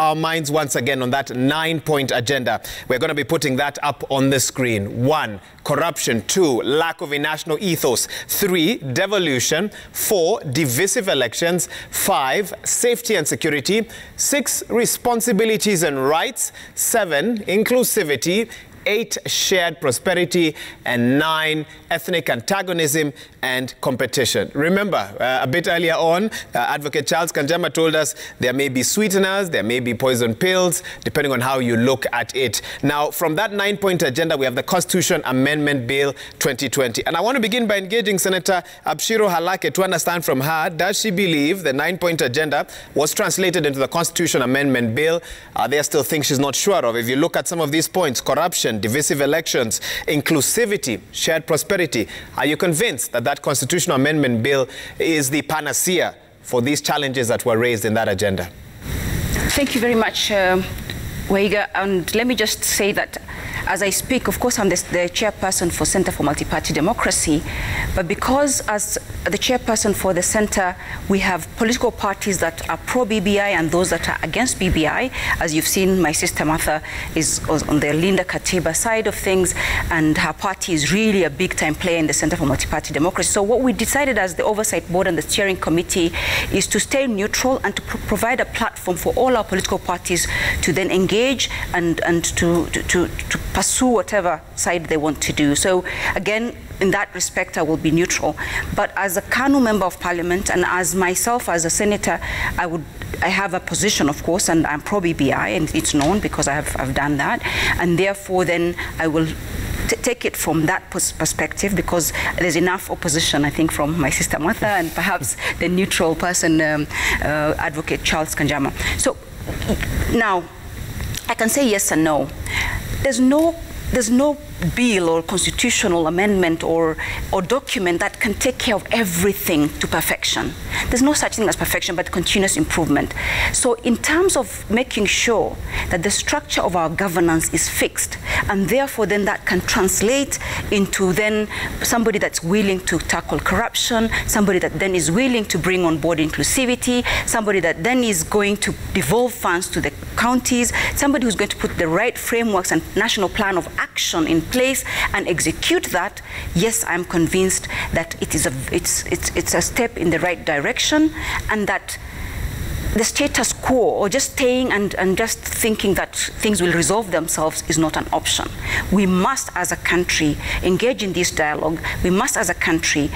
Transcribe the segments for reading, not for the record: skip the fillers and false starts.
our minds once again on that 9-point agenda. We're going to be putting that up on the screen. 1, corruption. 2, lack of a national ethos. 3, devolution. 4, divisive elections. 5, safety and security. 6, responsibilities and rights. 7, inclusivity. 8, shared prosperity, and 9, ethnic antagonism and competition. Remember, a bit earlier on, Advocate Charles Kanjama told us there may be sweeteners, there may be poison pills, depending on how you look at it. Now, from that 9-point agenda, we have the Constitution Amendment Bill 2020. And I want to begin by engaging Senator Abshiro Halake to understand from her, does she believe the 9-point agenda was translated into the Constitution Amendment Bill? Are there still things she's not sure of? If you look at some of these points, corruption, divisive elections, inclusivity, shared prosperity, are you convinced that that constitutional amendment bill is the panacea for these challenges that were raised in that agenda? Thank you very much, Waiga. And let me just say that as I speak, of course, I'm the chairperson for Center for Multi-Party Democracy, but because as the chairperson for the Center, we have political parties that are pro-BBI and those that are against BBI. As you've seen, my sister Martha is on the Linda Katiba side of things, and her party is really a big-time player in the Center for Multi-Party Democracy. So what we decided as the Oversight Board and the Steering Committee is to stay neutral and to provide a platform for all our political parties to then engage and to pursue whatever side they want to do. So again, in that respect, I will be neutral. But as a KANU Member of Parliament and as myself as a senator, I have a position, of course, and I'm pro-BBI, and it's known because I've done that. And therefore, then I will take it from that perspective, because there's enough opposition, I think, from my sister Martha and perhaps the neutral person, Advocate Charles Kanjama. So now, I can say yes and no. There's no bill or constitutional amendment or document that can take care of everything to perfection. There's no such thing as perfection, but continuous improvement. So in terms of making sure that the structure of our governance is fixed, and therefore then that can translate into then somebody that's willing to tackle corruption, somebody that then is willing to bring on board inclusivity, somebody that then is going to devolve funds to the counties, somebody who's going to put the right frameworks and national plan of action in place and execute that. Yes, I'm convinced that it's a step in the right direction, and that the status quo, or just staying and just thinking that things will resolve themselves, is not an option. We must, as a country, engage in this dialogue. We must, as a country,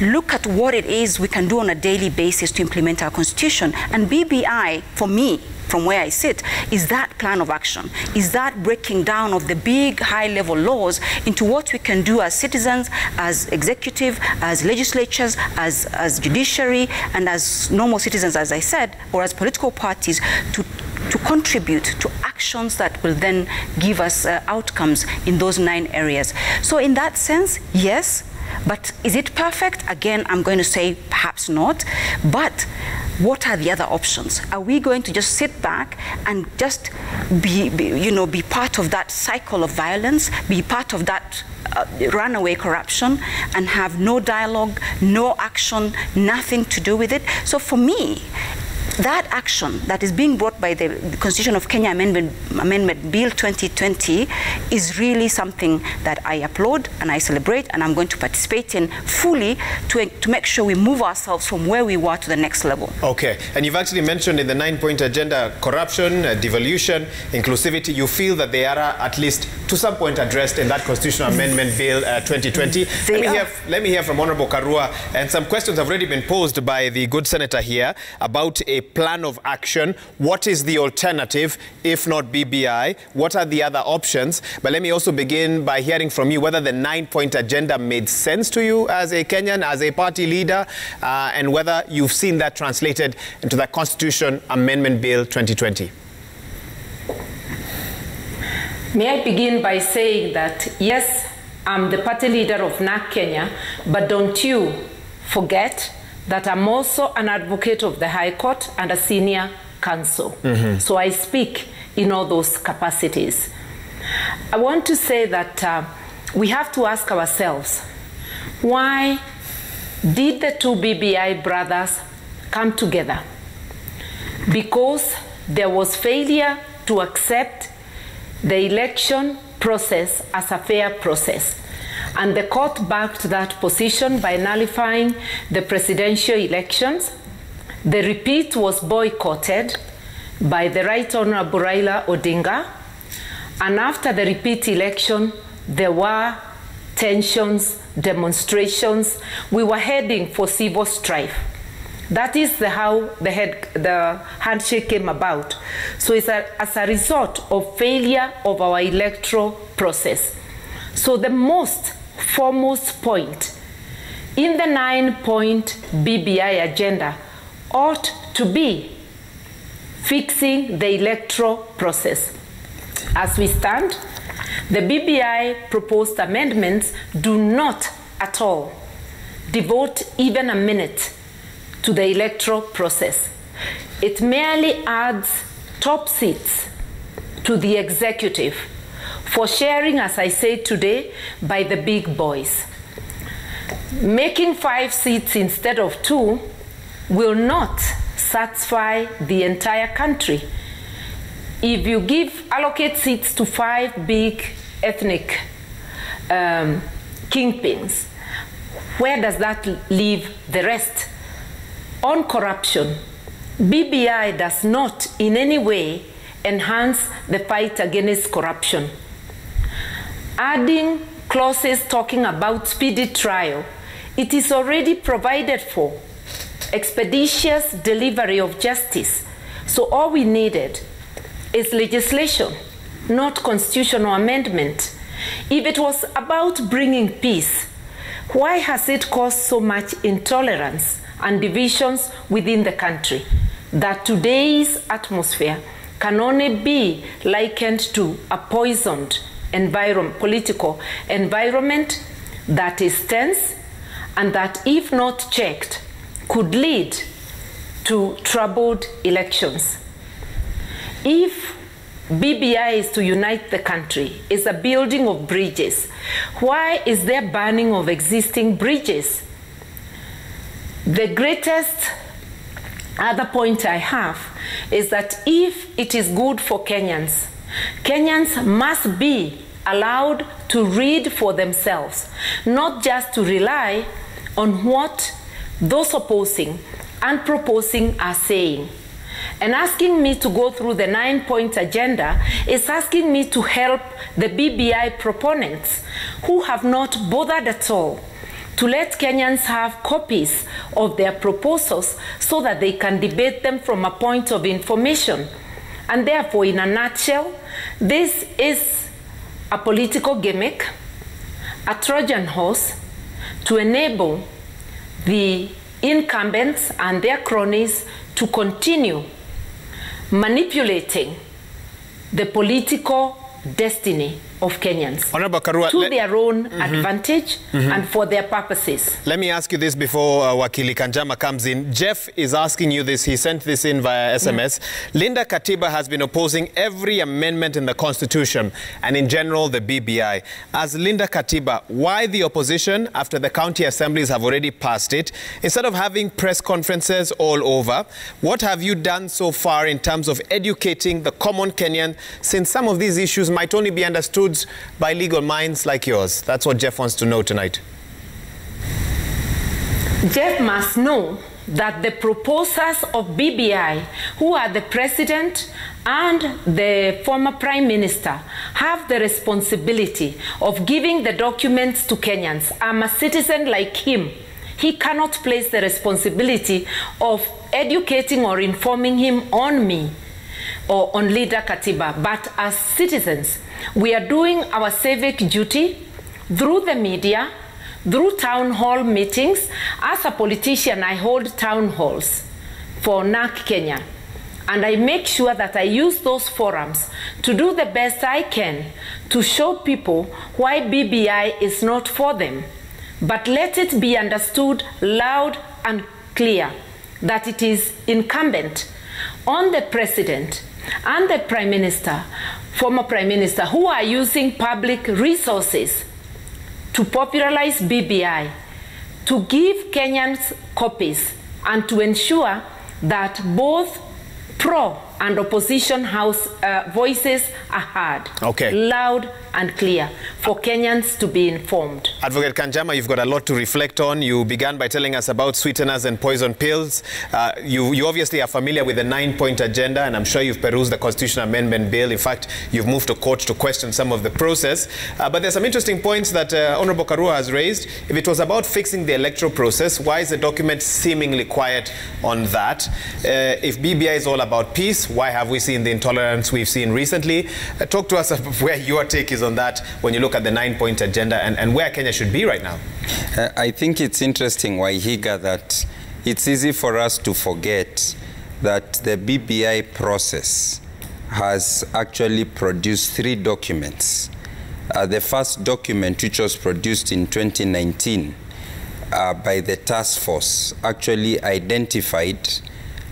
look at what it is we can do on a daily basis to implement our constitution. And BBI, for me, from where I sit, is that plan of action, is that breaking down of the big high-level laws into what we can do as citizens, as executive, as legislatures, as judiciary, and as normal citizens, as I said, or as political parties, to contribute to actions that will then give us outcomes in those 9 areas. So in that sense, yes. But is it perfect? Again, I'm going to say perhaps not. But what are the other options? Are we going to just sit back and just be part of that cycle of violence, be part of that runaway corruption, and have no dialogue, no action, nothing to do with it? So for me, that action that is being brought by the Constitution of Kenya Amendment Bill 2020 is really something that I applaud and I celebrate, and I'm going to participate in fully to make sure we move ourselves from where we were to the next level. Okay, and you've actually mentioned in the 9-point agenda corruption, devolution, inclusivity. You feel that they are at least to some point addressed in that Constitutional Amendment Bill 2020. Let me hear from Honorable Karua, and some questions have already been posed by the good senator here about a plan of action. What is the alternative if not BBI? What are the other options? But let me also begin by hearing from you whether the 9-point agenda made sense to you as a Kenyan, as a party leader, and whether you've seen that translated into the Constitution Amendment Bill 2020. May I begin by saying that, yes, I'm the party leader of NAK Kenya, but don't you forget that I'm also an advocate of the High Court and a senior counsel. So I speak in all those capacities. I want to say that we have to ask ourselves, why did the two BBI brothers come together? Because there was failure to accept the election process as a fair process. And the court backed that position by nullifying the presidential elections. The repeat was boycotted by the Right Honorable Raila Odinga. And after the repeat election, there were tensions, demonstrations. We were heading for civil strife. That is how the handshake came about. So it's as a result of failure of our electoral process. So the most foremost point in the 9-point BBI agenda ought to be fixing the electoral process. As we stand, the BBI proposed amendments do not at all devote even a minute to the electoral process. It merely adds top seats to the executive for sharing, as I said today, by the big boys. Making 5 seats instead of 2 will not satisfy the entire country. If you allocate seats to 5 big ethnic kingpins, where does that leave the rest? On corruption, BBI does not in any way enhance the fight against corruption. Adding clauses talking about speedy trial, it is already provided for expeditious delivery of justice. So all we needed is legislation, not constitutional amendment. If it was about bringing peace, why has it caused so much intolerance and divisions within the country that today's atmosphere can only be likened to a poisoned political environment that is tense and that, if not checked, could lead to troubled elections? If BBI is to unite the country, is a building of bridges, why is there burning of existing bridges? The greatest other point I have is that if it is good for Kenyans, Kenyans must be allowed to read for themselves, not just to rely on what those opposing and proposing are saying. And asking me to go through the 9-point agenda is asking me to help the BBI proponents who have not bothered at all to let Kenyans have copies of their proposals so that they can debate them from a point of information. And therefore, in a nutshell, this is a political gimmick, a Trojan horse to enable the incumbents and their cronies to continue manipulating the political destiny of Kenyans to their own advantage and for their purposes. Let me ask you this before Wakili Kanjama comes in. Jeff is asking you this. He sent this in via SMS. Linda Katiba has been opposing every amendment in the Constitution and in general the BBI. As Linda Katiba, why the opposition after the county assemblies have already passed it? Instead of having press conferences all over, what have you done so far in terms of educating the common Kenyan, since some of these issues might only be understood by legal minds like yours? That's what Jeff wants to know tonight. Jeff must know that the proposers of BBI, who are the president and the former prime minister, have the responsibility of giving the documents to Kenyans. I'm a citizen like him. He cannot place the responsibility of educating or informing him on me or on Linda Katiba. But as citizens, we are doing our civic duty through the media, through town hall meetings. As a politician, I hold town halls for NAC Kenya. And I make sure that I use those forums to do the best I can to show people why BBI is not for them. But let it be understood loud and clear that it is incumbent on the president and the prime minister, former prime minister, who are using public resources to popularize BBI, to give Kenyans copies and to ensure that both pro and opposition house voices are heard. Okay. Loud and clear for Kenyans to be informed. Advocate Kanjama, you've got a lot to reflect on. You began by telling us about sweeteners and poison pills. You obviously are familiar with the 9-point agenda, and I'm sure you've perused the Constitutional Amendment Bill. In fact, you've moved to court to question some of the process. But there's some interesting points that Honorable Karua has raised. If it was about fixing the electoral process, why is the document seemingly quiet on that? If BBI is all about peace, why have we seen the intolerance we've seen recently? Talk to us about where your take is on that when you look at the 9-point agenda and where Kenya should be right now. I think it's interesting, Waihiga, that it's easy for us to forget that the BBI process has actually produced 3 documents. The first document, which was produced in 2019 by the task force, actually identified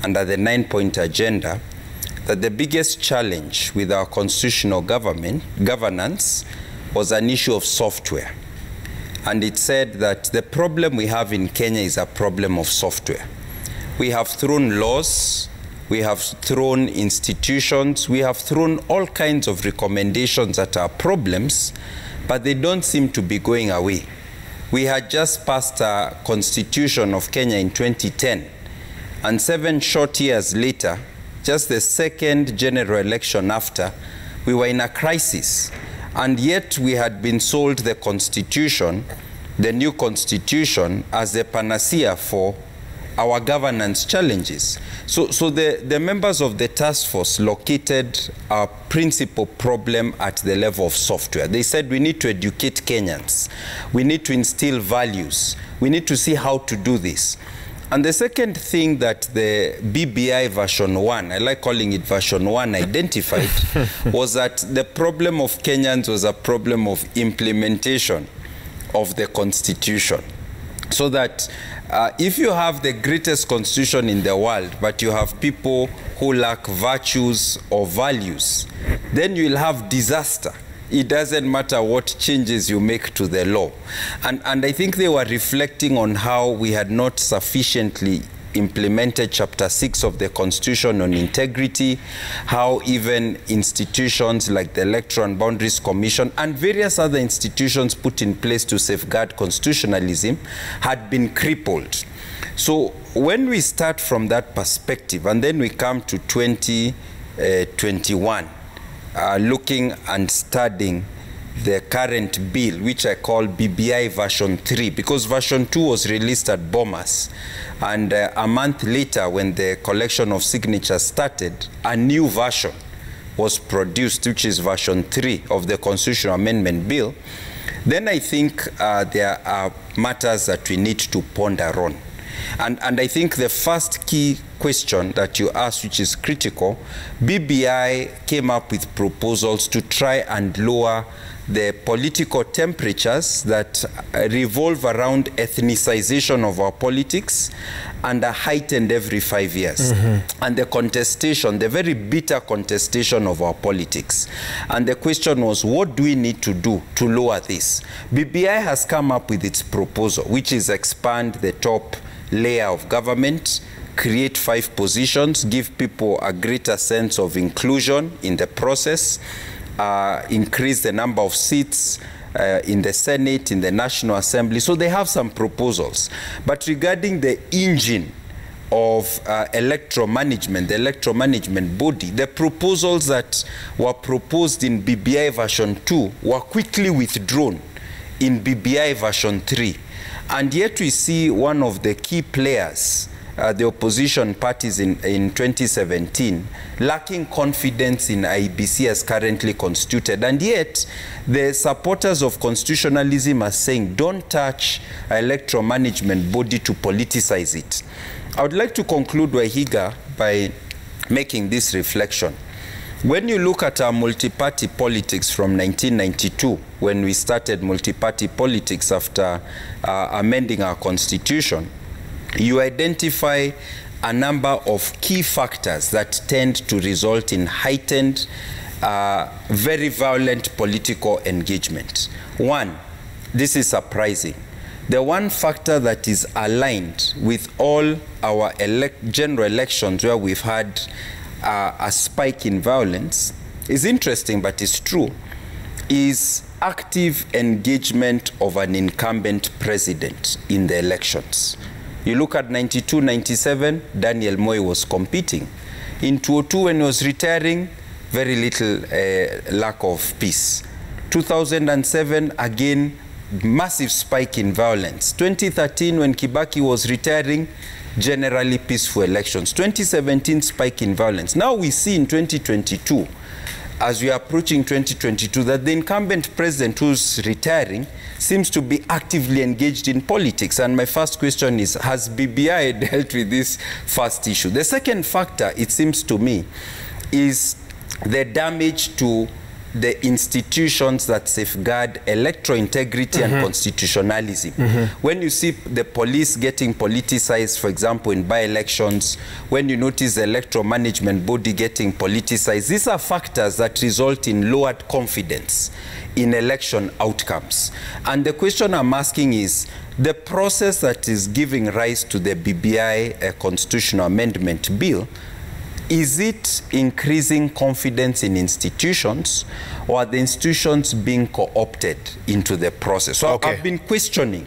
under the 9-point agenda that the biggest challenge with our constitutional governance was an issue of software. And it said that the problem we have in Kenya is a problem of software. We have thrown laws, we have thrown institutions, we have thrown all kinds of recommendations that are problems, but they don't seem to be going away. We had just passed a constitution of Kenya in 2010, and 7 short years later, just the second general election after, we were in a crisis. And yet we had been sold the constitution, the new constitution, as the panacea for our governance challenges. So the members of the task force located our principal problem at the level of software. They said we need to educate Kenyans. We need to instill values. We need to see how to do this. And the second thing that the BBI version 1, I like calling it version 1, identified was that the problem of Kenyans was a problem of implementation of the constitution. So that if you have the greatest constitution in the world, but you have people who lack virtues or values, then you will have disaster. It doesn't matter what changes you make to the law. And I think they were reflecting on how we had not sufficiently implemented Chapter 6 of the Constitution on integrity, how even institutions like the Electoral and Boundaries Commission and various other institutions put in place to safeguard constitutionalism had been crippled. So when we start from that perspective and then we come to 2021, looking and studying the current bill, which I call BBI version 3, because version 2 was released at Bomas, and a month later, when the collection of signatures started, a new version was produced, which is version 3 of the Constitutional Amendment Bill. Then I think there are matters that we need to ponder on. And I think the first key question that you asked, which is critical, BBI came up with proposals to try and lower the political temperatures that revolve around ethnicization of our politics and are heightened every 5 years. And the contestation, the very bitter contestation of our politics. And the question was, what do we need to do to lower this? BBI has come up with its proposal, which is expand the top layer of government, create 5 positions, give people a greater sense of inclusion in the process, increase the number of seats in the Senate, in the National Assembly. So they have some proposals. But regarding the engine of electoral management, the electoral management body, the proposals that were proposed in BBI version 2 were quickly withdrawn in BBI version 3. And yet we see one of the key players, the opposition parties in 2017, lacking confidence in IEBC as currently constituted. And yet the supporters of constitutionalism are saying, don't touch electoral management body to politicize it. I would like to conclude, Waihiga, by making this reflection. When you look at our multi-party politics from 1992, when we started multi-party politics after amending our constitution, you identify a number of key factors that tend to result in heightened, very violent political engagement. One, this is surprising. The one factor that is aligned with all our general elections where we've had a spike in violence is interesting, but it's true, is active engagement of an incumbent president in the elections. You look at 92, 97, Daniel Moi was competing. In 2002, when he was retiring, very little lack of peace. 2007, again, massive spike in violence. 2013, when Kibaki was retiring, generally peaceful elections. 2017, spike in violence. Now we see in 2022, as we are approaching 2022, that the incumbent president who's retiring seems to be actively engaged in politics. And my first question is, has BBI dealt with this first issue? The second factor, it seems to me, is the damage to the institutions that safeguard electoral integrity and constitutionalism. When you see the police getting politicized, for example, in by-elections, when you notice the electoral management body getting politicized, these are factors that result in lowered confidence in election outcomes. And the question I'm asking is, the process that is giving rise to the BBI constitutional amendment bill, is it increasing confidence in institutions, or are the institutions being co-opted into the process? So I've been questioning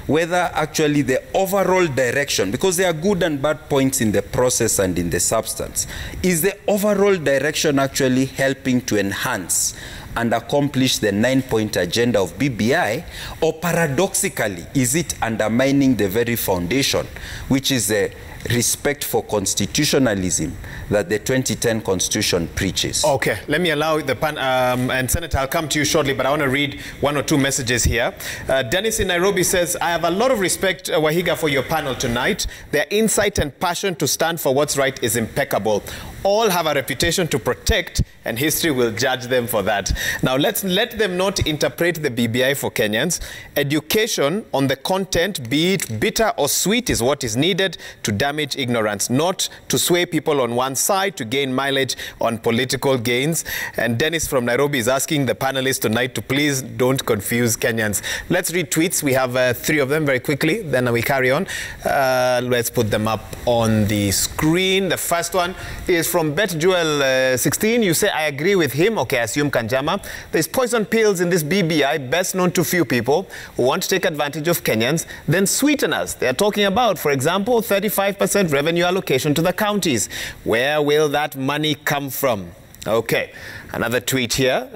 whether actually the overall direction, because there are good and bad points in the process and in the substance, is the overall direction actually helping to enhance and accomplish the 9-point agenda of BBI, or paradoxically, is it undermining the very foundation, which is the respect for constitutionalism that the 2010 Constitution preaches? Okay, let me allow the panel, and Senator, I'll come to you shortly, but I want to read one or two messages here. Dennis in Nairobi says, I have a lot of respect, Wahiga, for your panel tonight. Their insight and passion to stand for what's right is impeccable. All have a reputation to protect, and history will judge them for that. Now, let's let them not interpret the BBI for Kenyans. Education on the content, be it bitter or sweet, is what is needed to damage ignorance, not to sway people on one side to gain mileage on political gains. And Dennis from Nairobi is asking the panelists tonight to please don't confuse Kenyans. Let's read tweets. We have 3 of them very quickly, then we carry on. Let's put them up on the screen. The first one is from Bet Jewel 16. You say, I agree with him. Okay, I assume Kanjama. There's poison pills in this BBI, best known to few people who want to take advantage of Kenyans, then sweeteners. They're talking about, for example, 35% revenue allocation to the counties. Where will that money come from? Okay, another tweet here.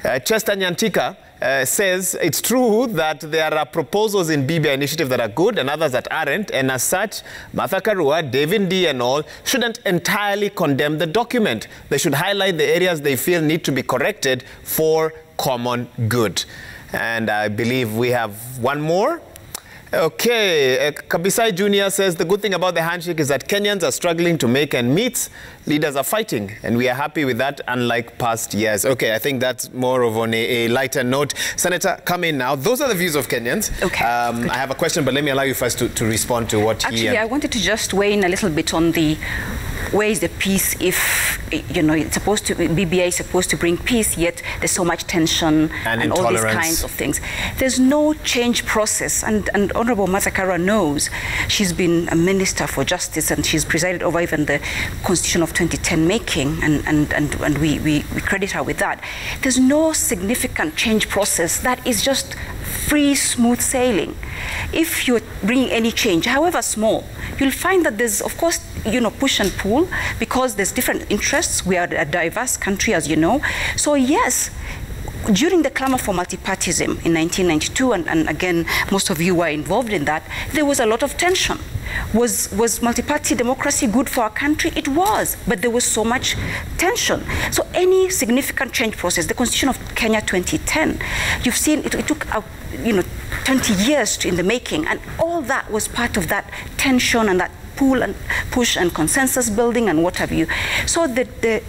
Chester Nyantika says it's true that there are proposals in BBI initiative that are good and others that aren't, and as such, Martha Karua, David D and all shouldn't entirely condemn the document. They should highlight the areas they feel need to be corrected for common good. And I believe we have one more. Okay, Kabisai Jr. says the good thing about the handshake is that Kenyans are struggling to make ends meet. Leaders are fighting, and we are happy with that, unlike past years. Okay, I think that's more of on a lighter note. Senator, come in now. Those are the views of Kenyans. Okay. I have a question, but let me allow you first to respond to what Actually, I wanted to just weigh in a little bit on the where is the peace if, you know, it's supposed to, BBI is supposed to bring peace, yet there's so much tension and all these kinds of things. There's no change process, and Honorable Martha Karua knows. She's been a Minister for Justice, and she's presided over even the Constitution of 2010 making, and we credit her with that. There's no significant change process that is just free, smooth sailing. If you're bringing any change, however small, you'll find that there's, of course, you know, push and pull, because there's different interests. We are a diverse country, as you know. So yes, during the clamor for multipartyism in 1992, and again, most of you were involved in that, there was a lot of tension. Was multi-party democracy good for our country? It was, but there was so much tension. So any significant change process, the Constitution of Kenya 2010, you've seen it took 20 years in the making, and all that was part of that tension and that pull and push and consensus building and what have you. So the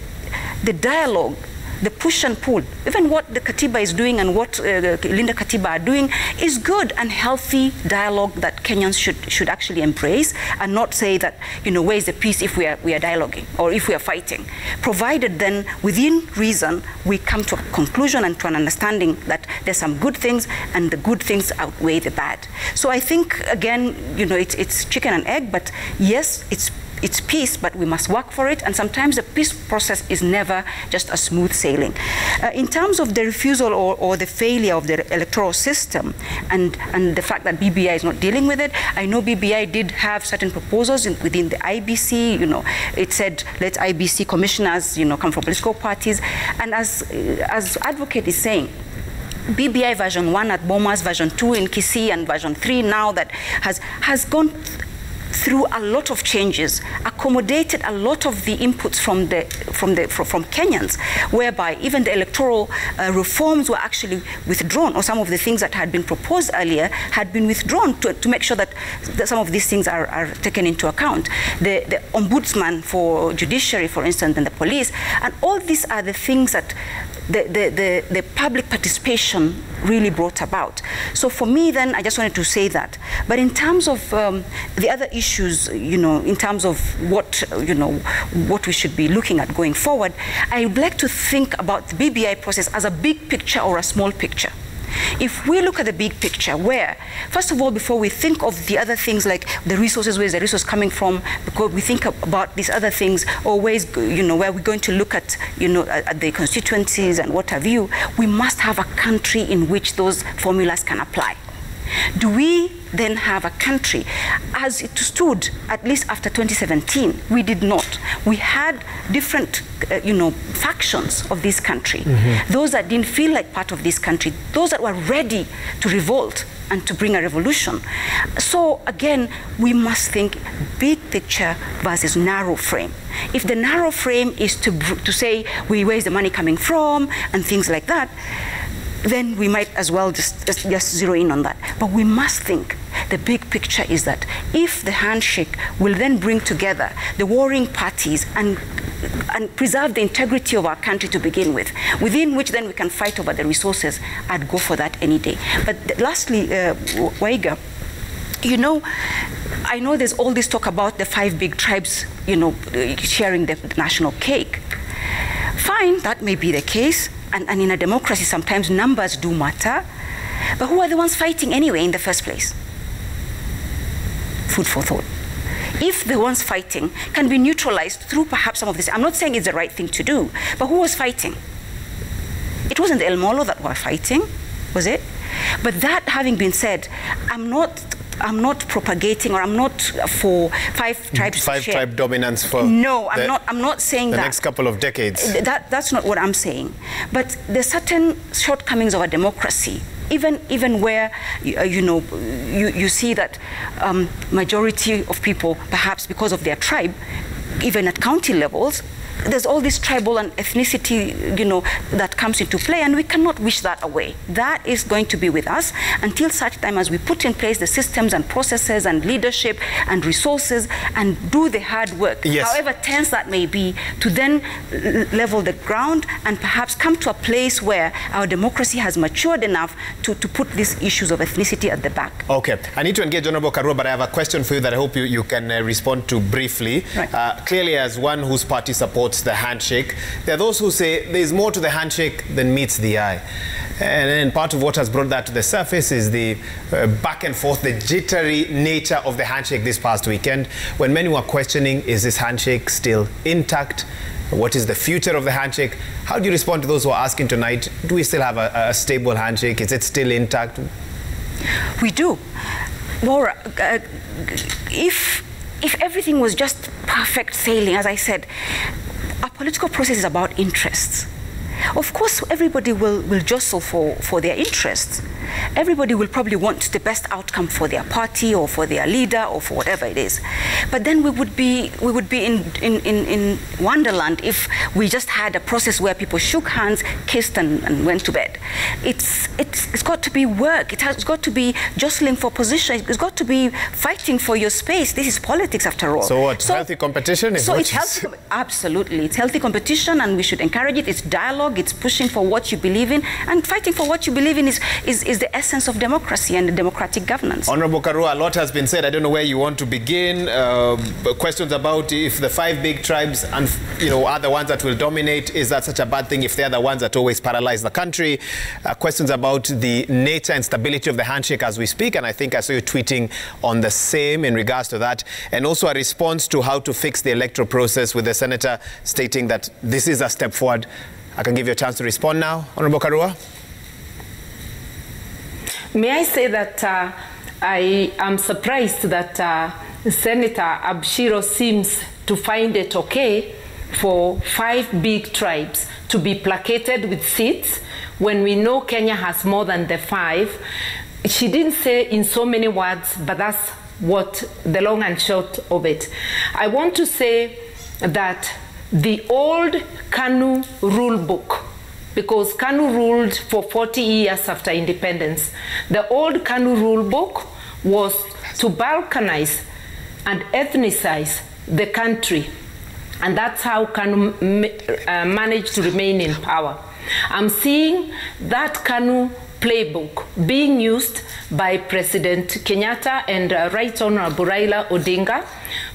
dialogue, the push and pull, even what the Katiba is doing and what Linda Katiba are doing is good and healthy dialogue that Kenyans should actually embrace, and not say that, you know, where is the peace if we are dialoguing or if we are fighting. Provided then, within reason, we come to a conclusion and to an understanding that there's some good things and the good things outweigh the bad. So I think, again, you know, it's chicken and egg, but yes, it's it's peace, but we must work for it. And sometimes the peace process is never just a smooth sailing. In terms of the refusal or the failure of the electoral system and the fact that BBI is not dealing with it, I know BBI did have certain proposals within the IBC. You know, it said let IBC commissioners, you know, come from political parties. And as advocate is saying, BBI version 1 at Bomas, version 2 in Kisii, and version 3 now that has gone through a lot of changes, accommodated a lot of the inputs from Kenyans, whereby even the electoral reforms were actually withdrawn, or some of the things that had been proposed earlier had been withdrawn to make sure that some of these things are taken into account. The ombudsman for judiciary, for instance, and the police, and all these are the things that the public participation really brought about. So for me then, I just wanted to say that. But in terms of the other issues, you know, in terms of what, you know, what we should be looking at going forward, I would like to think about the BBI process as a big picture or a small picture. If we look at the big picture, where, first of all, before we think of the other things like the resources, where's the resource coming from, because we think about these other things, or ways, you know, where we're going to look at, you know, at the constituencies and what have you, we must have a country in which those formulas can apply. Do we then have a country? As it stood, at least after 2017, we did not. We had different, you know, factions of this country. Mm-hmm. Those that didn't feel like part of this country, those that were ready to revolt and to bring a revolution. So again, we must think big picture versus narrow frame. If the narrow frame is to say, where's the money coming from and things like that, then we might as well just zero in on that. But we must think the big picture is that if the handshake will then bring together the warring parties and preserve the integrity of our country to begin with, within which then we can fight over the resources, I'd go for that any day. But lastly, Waiga, you know, I know there's all this talk about the 5 big tribes, you know, sharing the national cake. Fine, that may be the case. And in a democracy, sometimes numbers do matter. But who are the ones fighting anyway in the first place? Food for thought. If the ones fighting can be neutralized through perhaps some of this, I'm not saying it's the right thing to do, but who was fighting? It wasn't the El Molo that were fighting, was it? But that having been said, I'm not propagating, or I'm not for 5 tribes. 5 tribe dominance for. No, I'm not saying the that. next couple of decades. That's not what I'm saying. But there's certain shortcomings of a democracy. Even where you see that majority of people, perhaps because of their tribe, even at county levels, there's all this tribal and ethnicity, you know, that comes into play, and we cannot wish that away. That is going to be with us until such time as we put in place the systems and processes and leadership and resources and do the hard work, yes, however tense that may be, to then level the ground and perhaps come to a place where our democracy has matured enough to put these issues of ethnicity at the back. Okay, I need to engage Honorable Karua, but I have a question for you that I hope you can respond to briefly. Right. Clearly, as one whose party supports the handshake, there are those who say there's more to the handshake than meets the eye. And then part of what has brought that to the surface is the back and forth, the jittery nature of the handshake this past weekend, when many were questioning, is this handshake still intact? What is the future of the handshake? How do you respond to those who are asking tonight, do we still have a stable handshake? Is it still intact? We do. Laura, if everything was just perfect sailing, as I said, a political process is about interests. Of course, everybody will jostle for their interests. Everybody will probably want the best outcome for their party or for their leader or for whatever it is. But then we would be in wonderland if we just had a process where people shook hands, kissed, and went to bed. It's got to be work. It's got to be jostling for position. It's got to be fighting for your space. This is politics, after all. So healthy competition is so it's healthy. Absolutely, it's healthy competition, and we should encourage it. It's dialogue. dialogue, it's pushing for what you believe in, and fighting for what you believe in is the essence of democracy and democratic governance. Honorable Karua, a lot has been said. I don't know where you want to begin. Questions about if the 5 big tribes and are the ones that will dominate, is that such a bad thing if they're the ones that always paralyze the country? Questions about the nature and stability of the handshake as we speak, and I think I saw you tweeting on the same in regards to that, and also a response to how to fix the electoral process, with the senator stating that this is a step forward. I can give you a chance to respond now, Honorable Karua. May I say that I am surprised that Senator Abshiro seems to find it okay for 5 big tribes to be placated with seats when we know Kenya has more than the 5. She didn't say in so many words, but that's what the long and short of it. I want to say that the old KANU rule book, because KANU ruled for 40 years after independence, the old KANU rule book was to balkanize and ethnicize the country. And that's how KANU managed to remain in power. I'm seeing that KANU playbook being used by President Kenyatta and Right Honorable Raila Odinga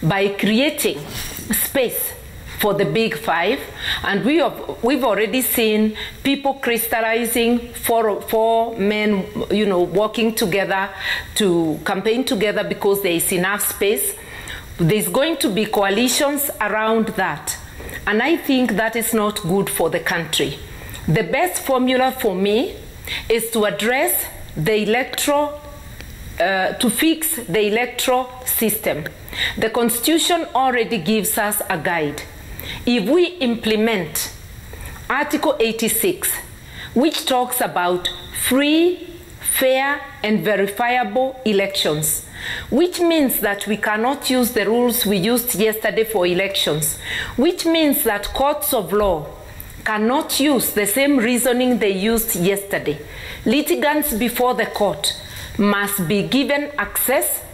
by creating space for the big 5, and we've already seen people crystallizing, four men, working together to campaign together because there is enough space. There's going to be coalitions around that, and I think that is not good for the country. The best formula for me is to address the electoral, to fix the electoral system. The Constitution already gives us a guide. If we implement Article 86, which talks about free, fair, and verifiable elections, which means that we cannot use the rules we used yesterday for elections, which means that courts of law cannot use the same reasoning they used yesterday. Litigants before the court must be given access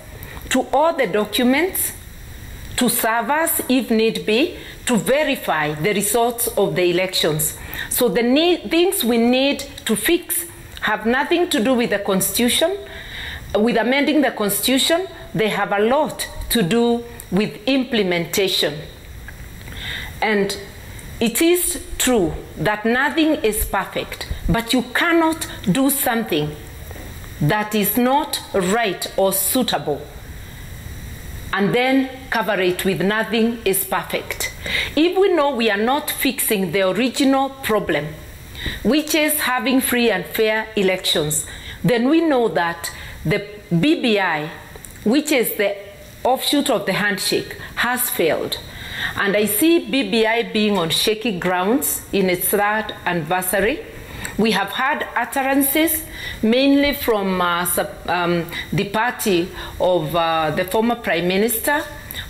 to all the documents, to servers if need be, to verify the results of the elections. So the things we need to fix have nothing to do with the Constitution, with amending the Constitution. They have a lot to do with implementation. And it is true that nothing is perfect, but you cannot do something that is not right or suitable and then cover it with nothing is perfect. If we know we are not fixing the original problem, which is having free and fair elections, then we know that the BBI, which is the offshoot of the handshake, has failed. And I see BBI being on shaky grounds in its 3rd anniversary. We have had utterances, mainly from the party of the former Prime Minister,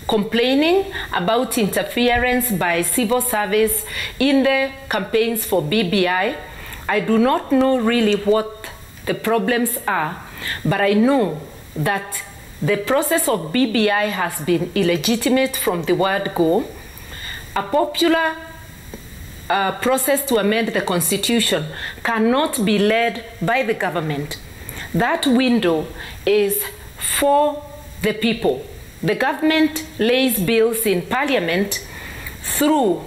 complaining about interference by civil service in the campaigns for BBI. I do not know really what the problems are, but I know that the process of BBI has been illegitimate from the word go. A popular process to amend the Constitution cannot be led by the government. That window is for the people. The government lays bills in Parliament through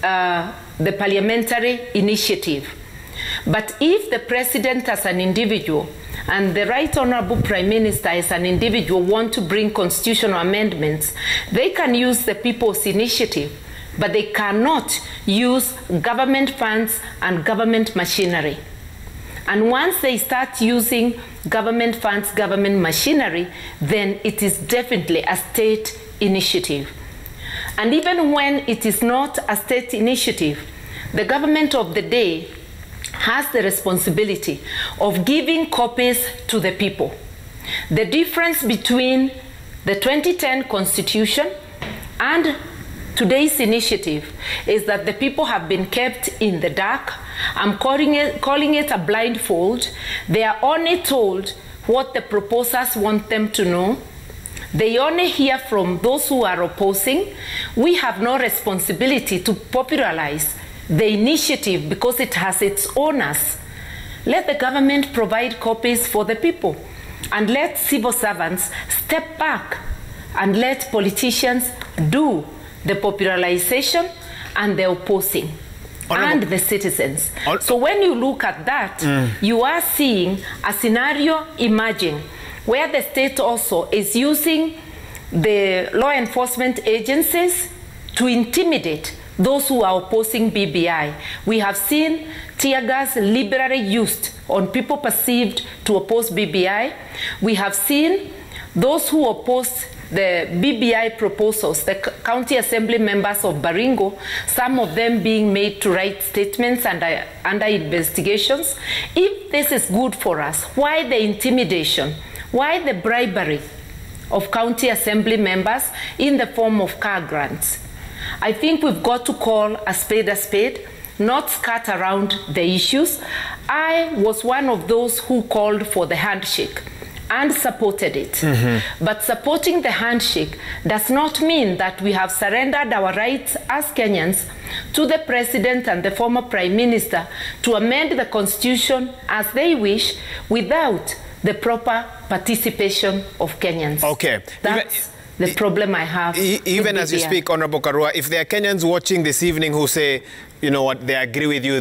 the parliamentary initiative. But if the President as an individual and the Right Honorable Prime Minister as an individual want to bring constitutional amendments, they can use the people's initiative, but they cannot use government funds and government machinery. And once they start using government funds, government machinery, then it is definitely a state initiative. And even when it is not a state initiative, the government of the day has the responsibility of giving copies to the people. The difference between the 2010 Constitution and today's initiative is that the people have been kept in the dark. I'm calling it a blindfold. They are only told what the proposers want them to know. They only hear from those who are opposing. We have no responsibility to popularize the initiative because it has its owners. Let the government provide copies for the people, and let civil servants step back and let politicians do the popularization and the opposing. And the citizens. So when you look at that, you are seeing a scenario emerging where the state also is using the law enforcement agencies to intimidate those who are opposing BBI. We have seen tear gas liberally used on people perceived to oppose BBI. We have seen those who oppose the BBI proposals, the county assembly members of Baringo, some of them being made to write statements under investigations. If this is good for us, why the intimidation? Why the bribery of county assembly members in the form of car grants? I think we've got to call a spade, not skirt around the issues. I was one of those who called for the handshake and supported it. But supporting the handshake does not mean that we have surrendered our rights as Kenyans to the president and the former prime minister to amend the constitution as they wish without the proper participation of Kenyans. Okay. That's the problem I have. Even as you speak, Honorable Karua, if there are Kenyans watching this evening who say, you know what, they agree with you,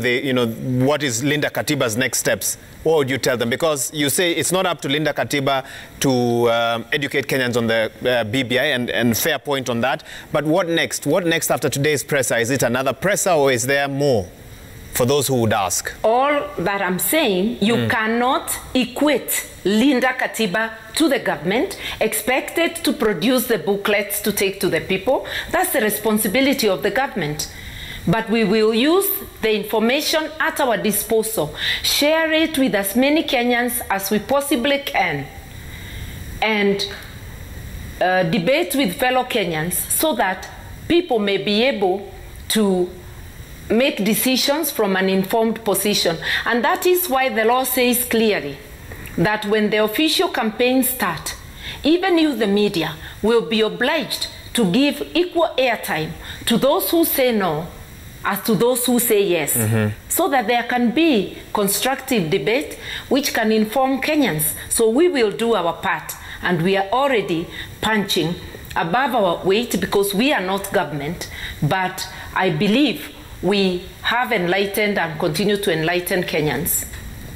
what is Linda Katiba's next steps? What would you tell them? Because you say it's not up to Linda Katiba to educate Kenyans on the BBI, and fair point on that. But what next? What next after today's presser? Is it another presser, or is there more? For those who would ask. All that I'm saying, you cannot equate Linda Katiba to the government, expect it to produce the booklets to take to the people. That's the responsibility of the government. But we will use the information at our disposal, share it with as many Kenyans as we possibly can, and debate with fellow Kenyans so that people may be able to make decisions from an informed position. And that is why the law says clearly that when the official campaigns start, even you, the media, will be obliged to give equal airtime to those who say no as to those who say yes, so that there can be constructive debate which can inform Kenyans. So we will do our part, and we are already punching above our weight because we are not government, but I believe we have enlightened and continue to enlighten Kenyans.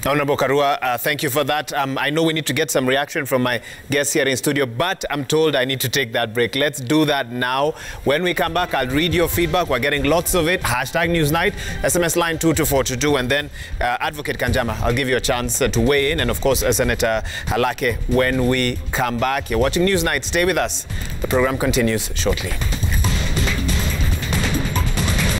Honorable Karua, thank you for that. I know we need to get some reaction from my guests here in studio, but I'm told I need to take that break. Let's do that now. When we come back, I'll read your feedback. We're getting lots of it. #NewsNight, SMS line 22422, and then Advocate Kanjama, I'll give you a chance to weigh in, and of course, Senator Halake when we come back. You're watching Newsnight. Stay with us. The program continues shortly.